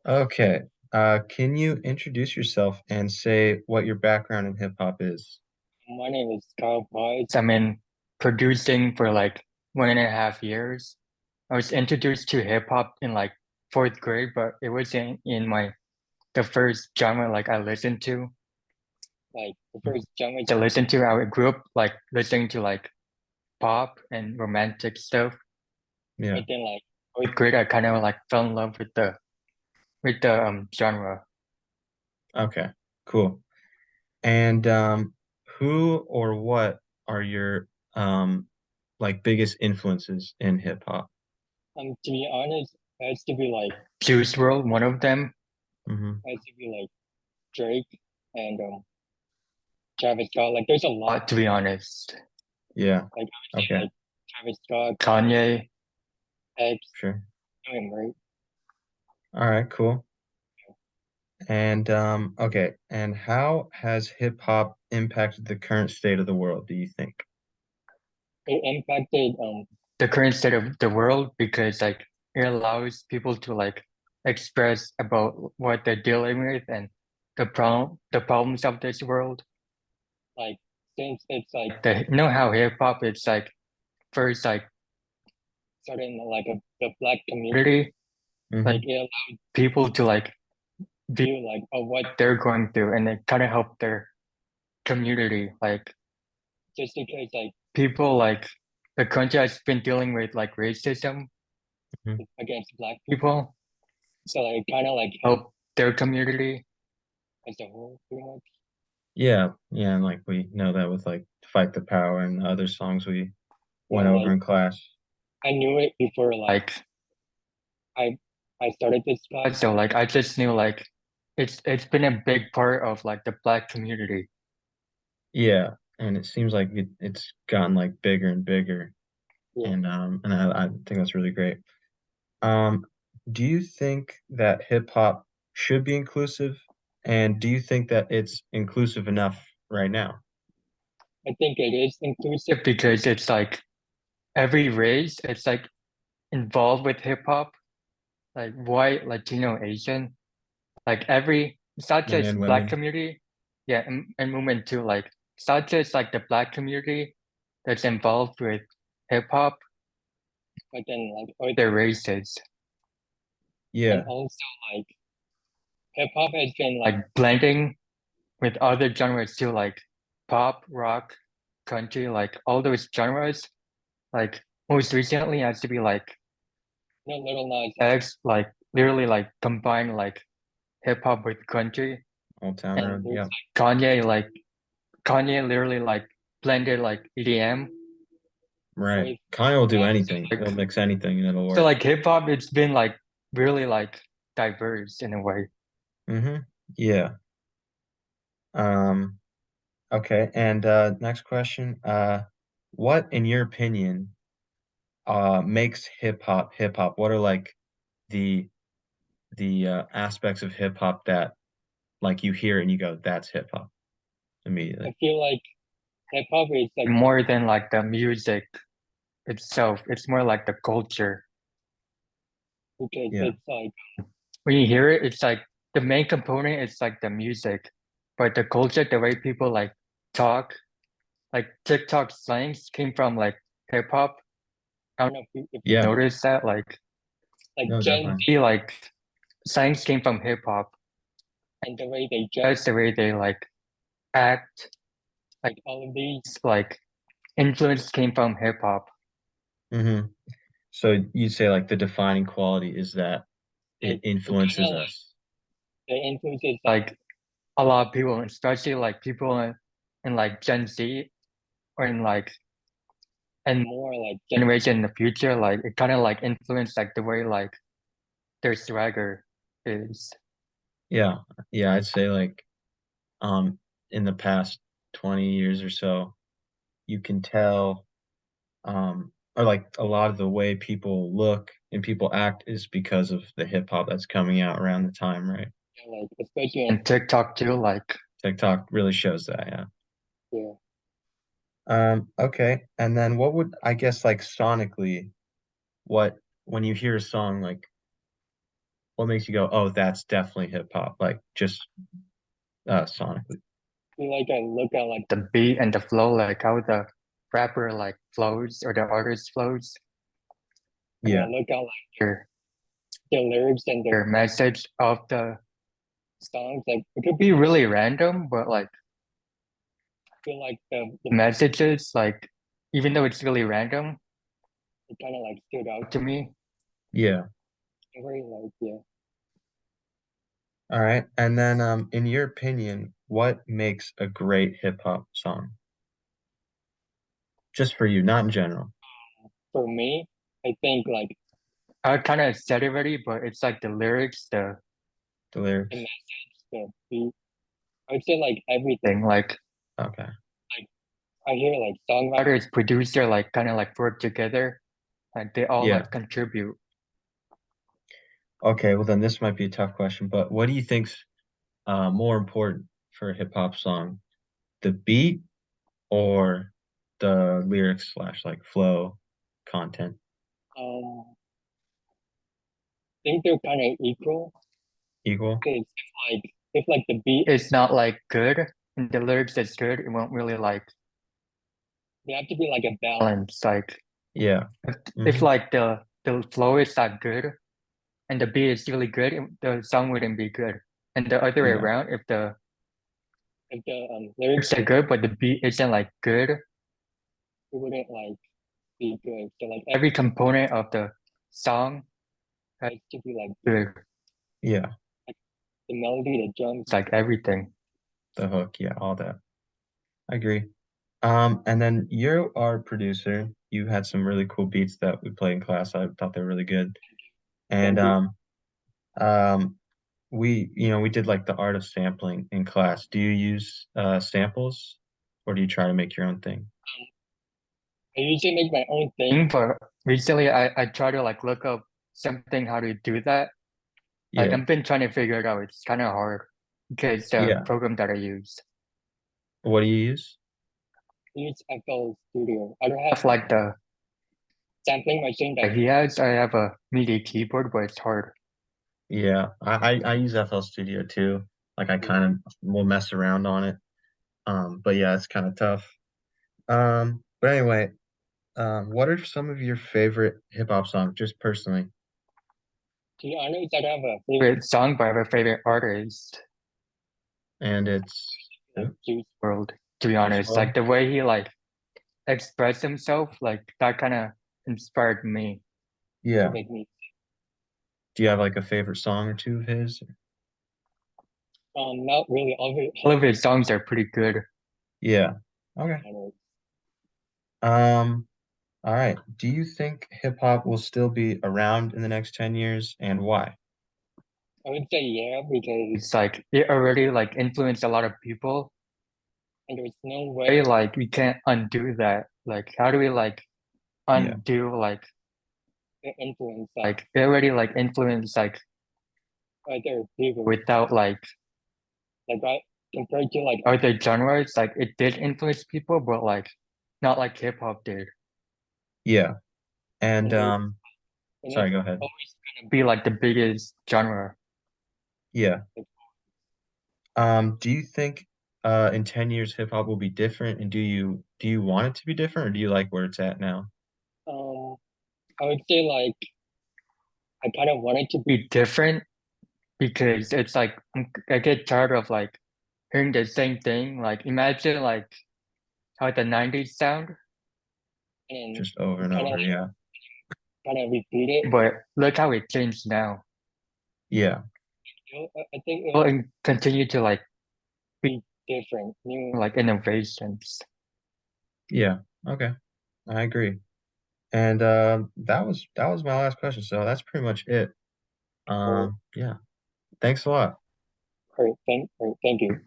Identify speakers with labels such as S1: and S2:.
S1: Okay. Can you introduce yourself and say what your background in hip hop is?
S2: My name is Kyle Pies. I'm in producing for like 1.5 years. I was introduced to hip hop in like fourth grade, but it wasn't in my the first genre like I listened to. Like the first genre to listen to, I grew up like listening to like pop and romantic stuff.
S1: Yeah.
S2: But then like fourth grade, I kind of like fell in love with the genre.
S1: Okay. Cool. And who or what are your like biggest influences in hip hop?
S2: To be honest, it has to be like Juice WRLD, one of them.
S1: Hmm.
S2: It has to be like Drake and Travis Scott. Like there's a lot to be honest.
S1: Yeah.
S2: Like I would say
S1: Okay.
S2: like Travis Scott, Kanye, X,
S1: Sure.
S2: him, right?
S1: All right. Cool. And okay. And how has hip hop impacted the current state of the world, do you think?
S2: It impacted the current state of the world because like it allows people to like express about what they're dealing with and the problems of this world. Like since it's like the you know how hip hop it's like first like started in like the black community, like
S1: Hmm.
S2: it allowed people to like view like of what they're going through and it kind of helped their community like just because like people like the country has been dealing with like racism
S1: Hmm.
S2: against black people. So like kind of like help their community as a whole, pretty much.
S1: Yeah. Yeah. And like we know that with like Fight the Power and other songs we
S2: Yeah,
S1: went over
S2: like
S1: in class.
S2: I knew it before like I I started this class, so like I just knew like it's been a big part of like the black community.
S1: Yeah, and it seems like it's gotten like bigger and bigger,
S2: Yeah,
S1: and I think that's really great. Um, do you think that hip hop should be inclusive, and do you think that it's inclusive enough right now?
S2: I think it is inclusive because it's like every race, it's like involved with hip hop, like white, Latino, Asian, like every, it's not
S1: Men
S2: just
S1: and
S2: black
S1: women.
S2: community, yeah, and women too. Like it's not just like the black community that's involved with hip hop, but then like other races, and
S1: Yeah,
S2: also like hip hop has been like blending with other genres too, like pop, rock, country, like all those genres. Like most recently has to be like no Little Nas X, like literally like combine like hip hop with country,
S1: Old Town
S2: and
S1: Road.
S2: there's
S1: Yeah,
S2: like Kanye literally like blended like EDM
S1: right.
S2: with
S1: Kanye will do
S2: rap.
S1: anything.
S2: So
S1: He'll
S2: like,
S1: mix anything and it'll
S2: so
S1: work.
S2: like hip hop, it's been like really like diverse in a way.
S1: Hmm. Yeah. Um, okay. And next question. What, in your opinion, makes hip hop? What are like the aspects of hip hop that like you hear and you go, that's hip hop
S2: I
S1: immediately?
S2: feel like hip hop is like more than like the music itself. It's more like the culture because
S1: Yeah.
S2: it's like when you hear it, it's like the main component is like the music, but the culture, the way people like talk, like TikTok slangs came from like hip hop. I don't know if you
S1: Yeah.
S2: noticed that, like
S1: No,
S2: Gen
S1: definitely.
S2: Z, like slangs came from hip hop, and the way they dress, the way they like act, like all of these like influence came from hip hop.
S1: Hmm. So you'd say like the defining quality is that it
S2: It kind
S1: influences
S2: of like
S1: us.
S2: the influences like a lot of people, especially like people in like Gen Z or in like and more like generation in the future, like it kind of like influenced like the way like their swagger is.
S1: Yeah. Yeah, I'd say like um in the past 20 years or so, you can tell or like a lot of the way people look and people act is because of the hip hop that's coming out around the time, right?
S2: Yeah, like especially in TikTok too, like
S1: TikTok really shows that, yeah.
S2: yeah.
S1: Okay. And then what would I guess like sonically, what when you hear a song like what makes you go, oh, that's definitely hip hop, like just sonically.
S2: Feel like I look at like the beat and the flow, like how the rapper like flows or the artist flows, and I
S1: Yeah,
S2: look at like their lyrics and their message of the songs. Like it could be really random, but like I feel like the messages, like even though it's really random, it kind of like stood out to me.
S1: yeah.
S2: Very like yeah.
S1: All right. And then in your opinion, what makes a great hip hop song? Just for you, not in general.
S2: For me, I think like I kind of said it already, but it's like the lyrics,
S1: The
S2: the
S1: lyrics.
S2: message, the beat. I would say like everything.
S1: Okay.
S2: Like I hear like songwriters, producer, like kind of like work together. Like they all
S1: Yeah.
S2: like contribute.
S1: Okay, well then this might be a tough question, but what do you think's more important for a hip hop song? The beat or the lyrics slash like flow content?
S2: I think they're kind of equal.
S1: Equal?
S2: Because if like the beat is not like good and the lyrics is good, it won't really like they have to be like a balance. Like
S1: Yeah.
S2: if
S1: Hmm.
S2: like the flow is not good and the beat is really good, the song wouldn't be good. And the other way
S1: Yeah.
S2: around, if the lyrics are good but the beat isn't like good, it wouldn't like be good. So like every component of the song has to be like good.
S1: Yeah.
S2: Like the melody, the drums, like everything.
S1: The hook. Yeah, all that. I agree. And then you're our producer. You had some really cool beats that we played in class. I thought they were really good. And
S2: Thank you.
S1: um we did like the art of sampling in class. Do you use samples or do you try to make your own thing?
S2: I usually make my own thing, but recently I try to like look up something how to do that. Like
S1: Yeah.
S2: I've been trying to figure it out. It's kind of hard because the
S1: Yeah.
S2: program that I use.
S1: What do you use?
S2: I use FL Studio. I don't have like the sampling machine that he has. I have a MIDI keyboard, but it's hard.
S1: Yeah. I use FL Studio too. Like I kind of will mess around on it. But yeah, it's kind of tough. But anyway, what are some of your favorite hip hop songs, just personally?
S2: To be honest, I don't have a favorite song, but I have a favorite artist,
S1: And it's
S2: like
S1: who?
S2: Juice World. To be
S1: Juice
S2: honest, like
S1: WRLD?
S2: the way he like expressed himself, like that kind of inspired me to
S1: Yeah.
S2: make me.
S1: Do you have like a favorite song or two of his?
S2: Not really. All of his songs are pretty good.
S1: Yeah. Okay.
S2: I
S1: Um, all right. Do you think hip hop will still be around in the next 10 years and why?
S2: would say yeah because it's like it already like influenced a lot of people, and there's no way like we can't undo that. Like how do we like
S1: Yeah.
S2: undo like the influence? Like it already like influenced like other people without like I compared to like other genres, like it did influence people, but like not like hip hop did.
S1: Yeah. And
S2: And it's
S1: sorry, go ahead.
S2: always gonna be like the biggest genre.
S1: Yeah. Do you think in 10 years hip hop will be different and do you want it to be different or do you like where it's at now?
S2: Um, I would say like I kind of want it to be different because it's like I get tired of like hearing the same thing. Like imagine like how the 90s sound and
S1: Just over and
S2: kind of
S1: over,
S2: like
S1: yeah.
S2: kind of repeat it, but look how it changed now.
S1: Yeah.
S2: I think it will continue to like be different, new like innovations.
S1: Yeah. Okay. I agree. And that was my last question. So that's pretty much it.
S2: Or,
S1: Yeah. Thanks a lot.
S2: or thank you.